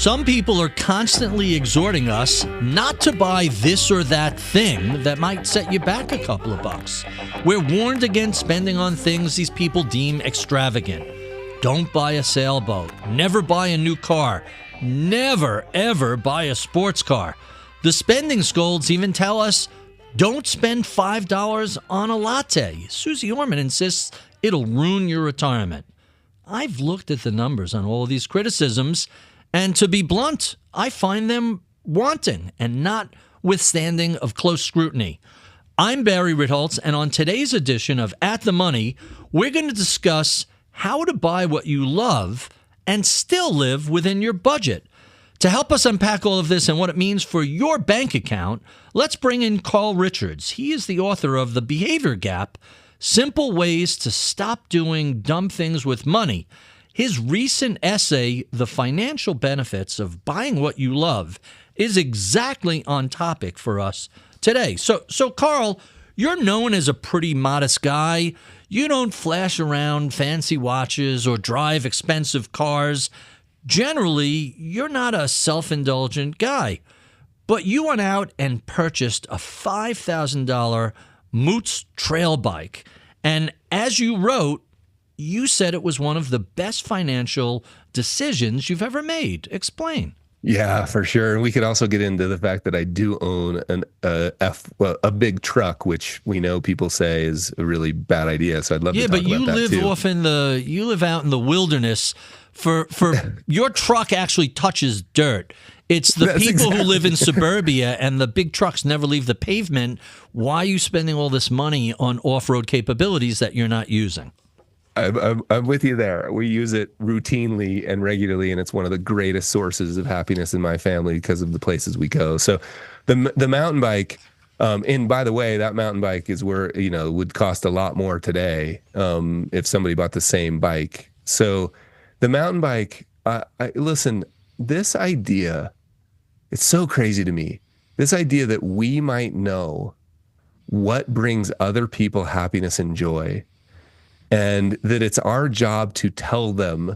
Some people are constantly exhorting us not to buy this or that thing that might set you back a couple of bucks. We're warned against spending on things these people deem extravagant. Don't buy a sailboat. Never buy a new car. Never, ever buy a sports car. The spending scolds even tell us, don't spend $5 on a latte. Susie Orman insists it'll ruin your retirement. I've looked at the numbers on all of these criticisms, and to be blunt, I find them wanting and not withstanding of close scrutiny. I'm Barry Ritholtz, and on today's edition of At the Money, we're going to discuss how to buy what you love and still live within your budget. To help us unpack all of this and what it means for your bank account, let's bring in Carl Richards. He is the author of The Behavior Gap, Simple Ways to Stop Doing Dumb Things with Money. His recent essay, The Financial Benefits of Buying What You Love, is exactly on topic for us today. So Carl, you're known as a pretty modest guy. You don't flash around fancy watches or drive expensive cars. Generally, you're not a self-indulgent guy. But you went out and purchased a $5,000 Moots trail bike. And as you wrote, you said it was one of the best financial decisions you've ever made. Explain. Yeah, for sure. And we could also get into the fact that I do own a big truck, which we know people say is a really bad idea. So I'd love to talk about that too. Yeah, but you live out in the wilderness. For your truck actually touches dirt. It's the people who live in suburbia and the big trucks never leave the pavement. Why are you spending all this money on off-road capabilities that you're not using? I'm with you there. We use it routinely and regularly, and it's one of the greatest sources of happiness in my family because of the places we go. So the mountain bike, and by the way, that mountain bike is where, would cost a lot more today if somebody bought the same bike. So the mountain bike, listen, this idea, it's so crazy to me. This idea that we might know what brings other people happiness and joy, and that it's our job to tell them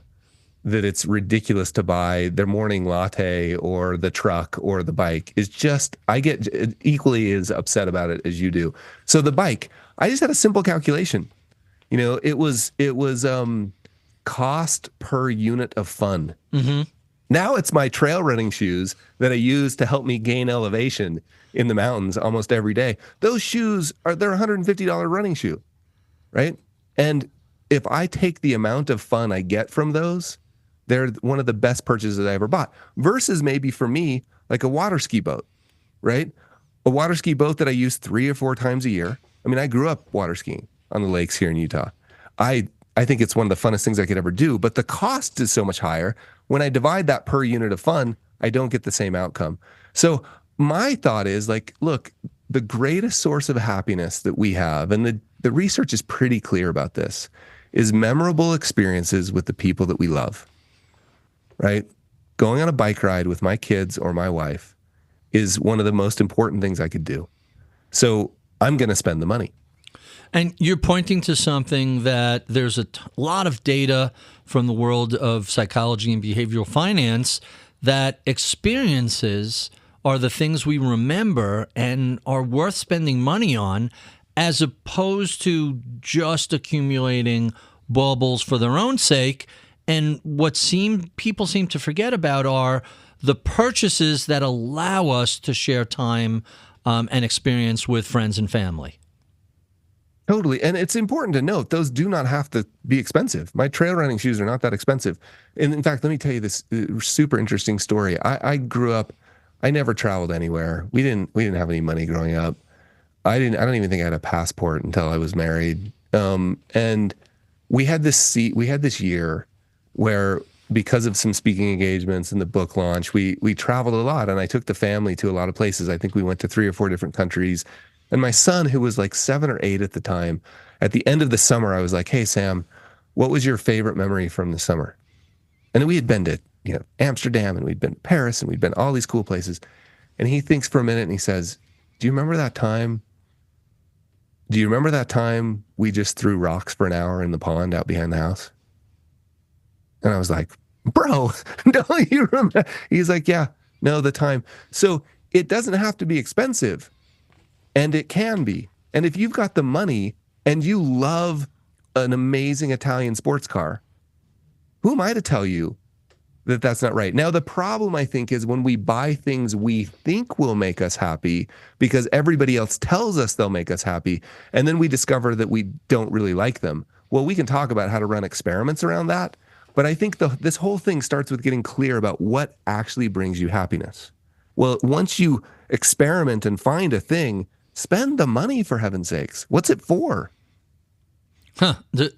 that it's ridiculous to buy their morning latte or the truck or the bike is just, I get equally as upset about it as you do. So the bike, I just had a simple calculation. It was cost per unit of fun. Mm-hmm. Now it's my trail running shoes that I use to help me gain elevation in the mountains almost every day. Those shoes they're a $150 running shoe, right? And if I take the amount of fun I get from those, they're one of the best purchases I ever bought. Versus maybe for me, like a water ski boat, right? A water ski boat that I use 3 or 4 times a year. I mean, I grew up water skiing on the lakes here in Utah. I think it's one of the funnest things I could ever do, but the cost is so much higher. When I divide that per unit of fun, I don't get the same outcome. So my thought is look, the greatest source of happiness that we have, and the research is pretty clear about this, is memorable experiences with the people that we love, right? Going on a bike ride with my kids or my wife is one of the most important things I could do. So I'm going to spend the money. And you're pointing to something that there's a lot of data from the world of psychology and behavioral finance that experiences are the things we remember and are worth spending money on, as opposed to just accumulating baubles for their own sake. And what people seem to forget about are the purchases that allow us to share time and experience with friends and family. Totally. And it's important to note, those do not have to be expensive. My trail running shoes are not that expensive. And in fact, let me tell you this super interesting story. I grew up, I never traveled anywhere. We didn't have any money growing up. I don't even think I had a passport until I was married. And we had this year where, because of some speaking engagements and the book launch, we traveled a lot, and I took the family to a lot of places. I think we went to 3 or 4 different countries. And my son, who was like 7 or 8 at the time, at the end of the summer, I was like, "Hey, Sam, what was your favorite memory from the summer?" And we had been to, Amsterdam, and we'd been to Paris, and we'd been all these cool places. And he thinks for a minute and he says, Do you remember that time we just threw rocks for an hour in the pond out behind the house?" And I was like, bro, don't you remember? He's like, yeah, no, the time. So it doesn't have to be expensive, and it can be. And if you've got the money and you love an amazing Italian sports car, who am I to tell you that that's not right? Now, the problem, I think, is when we buy things we think will make us happy because everybody else tells us they'll make us happy, and then we discover that we don't really like them. Well, we can talk about how to run experiments around that, but I think this whole thing starts with getting clear about what actually brings you happiness. Well, once you experiment and find a thing, spend the money, for heaven's sakes. What's it for?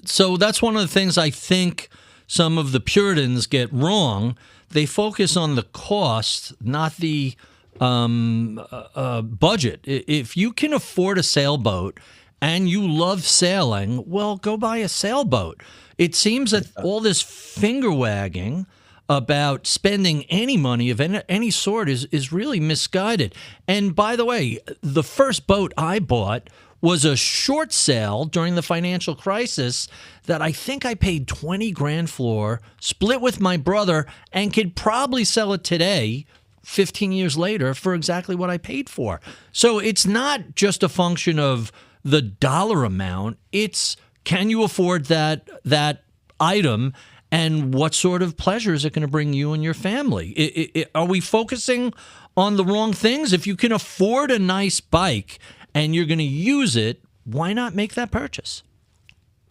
So that's one of the things I think some of the Puritans get wrong. They focus on the cost, not the budget. If you can afford a sailboat and you love sailing, well, go buy a sailboat. It seems that all this finger wagging about spending any money of any sort is really misguided. And by the way, the first boat I bought was a short sail during the financial crisis that I think I paid 20 grand for, split with my brother, and could probably sell it today, 15 years later, for exactly what I paid for. So it's not just a function of the dollar amount. It's, can you afford that item, and what sort of pleasure is it going to bring you and your family? Are we focusing on the wrong things? If you can afford a nice bike and you're going to use it, why not make that purchase?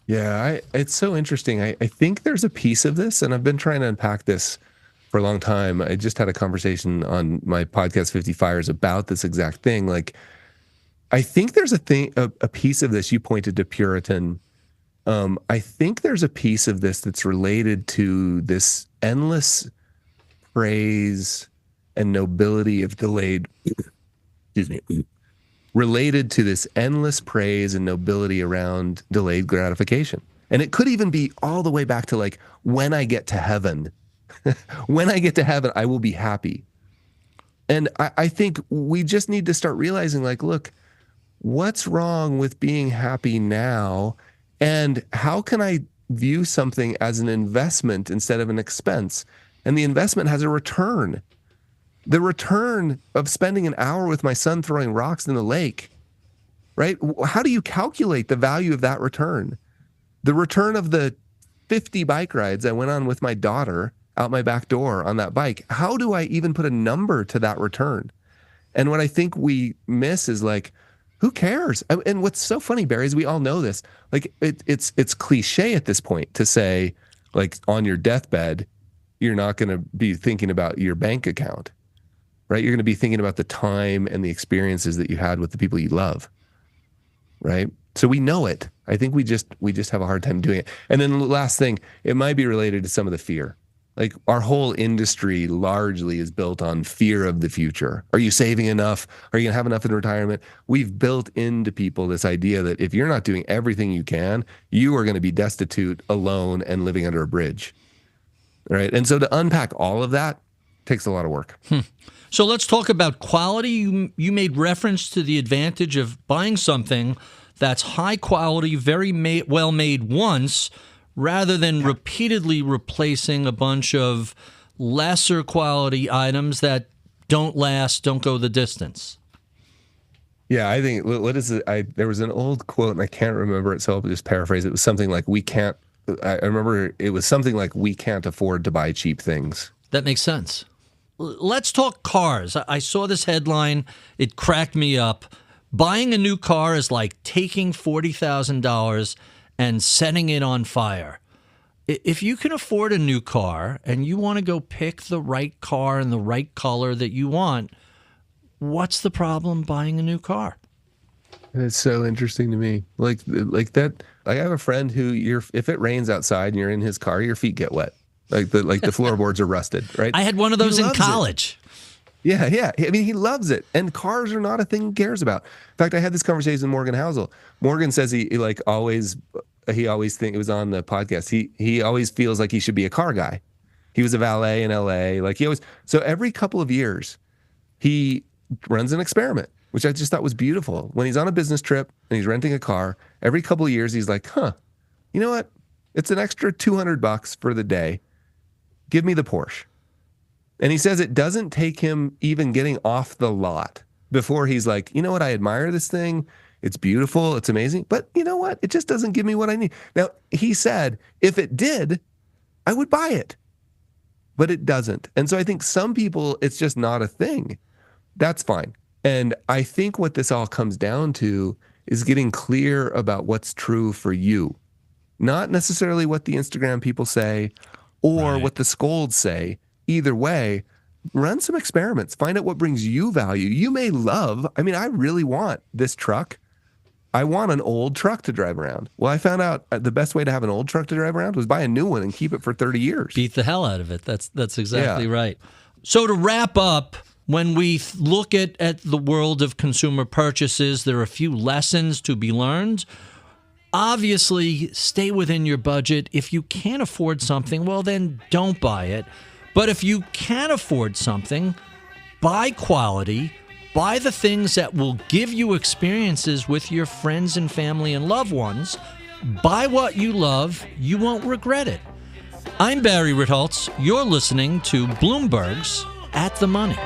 Yeah, it's so interesting. I think there's a piece of this, and I've been trying to unpack this for a long time. I just had a conversation on my podcast, 50 Fires, about this exact thing. Like, I think there's a piece of this. You pointed to Puritan. I think there's a piece of this that's related to this endless praise and nobility of delayed, excuse me, related to this endless praise and nobility around delayed gratification. And it could even be all the way back to like, when I get to heaven, when I get to heaven, I will be happy. And I think we just need to start realizing, like, look, what's wrong with being happy now? And how can I view something as an investment instead of an expense? And the investment has a return. The return of spending an hour with my son throwing rocks in the lake, right? How do you calculate the value of that return? The return of the 50 bike rides I went on with my daughter out my back door on that bike. How do I even put a number to that return? And what I think we miss is like, who cares? And what's so funny, Barry, is we all know this. Like, it's cliche at this point to say, like, on your deathbed, you're not going to be thinking about your bank account, right? You're going to be thinking about the time and the experiences that you had with the people you love, right? So we know it. I think we just have a hard time doing it. And then the last thing, it might be related to some of the fear. Like, our whole industry largely is built on fear of the future. Are you saving enough? Are you going to have enough in retirement? We've built into people this idea that if you're not doing everything you can, you are going to be destitute, alone, and living under a bridge, right? And so to unpack all of that takes a lot of work. So let's talk about quality. You made reference to the advantage of buying something that's high quality, very well made once, rather than repeatedly replacing a bunch of lesser quality items that don't last, don't go the distance. Yeah, I think, what is it? There was an old quote, and I can't remember it, so I'll just paraphrase it. It was something like, I remember it was something like, we can't afford to buy cheap things. That makes sense. Let's talk cars. I saw this headline. It cracked me up. Buying a new car is like taking $40,000 and setting it on fire. If you can afford a new car and you want to go pick the right car and the right color that you want, what's the problem buying a new car? It's so interesting to me. Like that. I have a friend who, if it rains outside and you're in his car, your feet get wet. Like the floorboards are rusted, right? I had one of those in college. Yeah. I mean, he loves it. And cars are not a thing he cares about. In fact, I had this conversation with Morgan Housel. Morgan says he always think, it was on the podcast, he always feels like he should be a car guy. He was a valet in LA. So every couple of years, he runs an experiment, which I just thought was beautiful. When he's on a business trip and he's renting a car, every couple of years, he's like, you know what? It's an extra $200 for the day. give me the Porsche. And he says it doesn't take him even getting off the lot before he's like, you know what? I admire this thing. It's beautiful. It's amazing. But you know what? It just doesn't give me what I need. Now, he said, if it did, I would buy it. But it doesn't. And so I think some people, it's just not a thing. That's fine. And I think what this all comes down to is getting clear about what's true for you. Not necessarily what the Instagram people say or what the Scolds say. Either way, run some experiments. Find out what brings you value. You may love, I really want this truck. I want an old truck to drive around. Well, I found out the best way to have an old truck to drive around was buy a new one and keep it for 30 years. Beat the hell out of it. That's exactly right. So to wrap up, when we look at the world of consumer purchases, there are a few lessons to be learned. Obviously, stay within your budget. If you can't afford something, well, then don't buy it. But if you can afford something, buy quality, buy the things that will give you experiences with your friends and family and loved ones. Buy what you love. You won't regret it. I'm Barry Ritholtz. You're listening to Bloomberg's At the Money.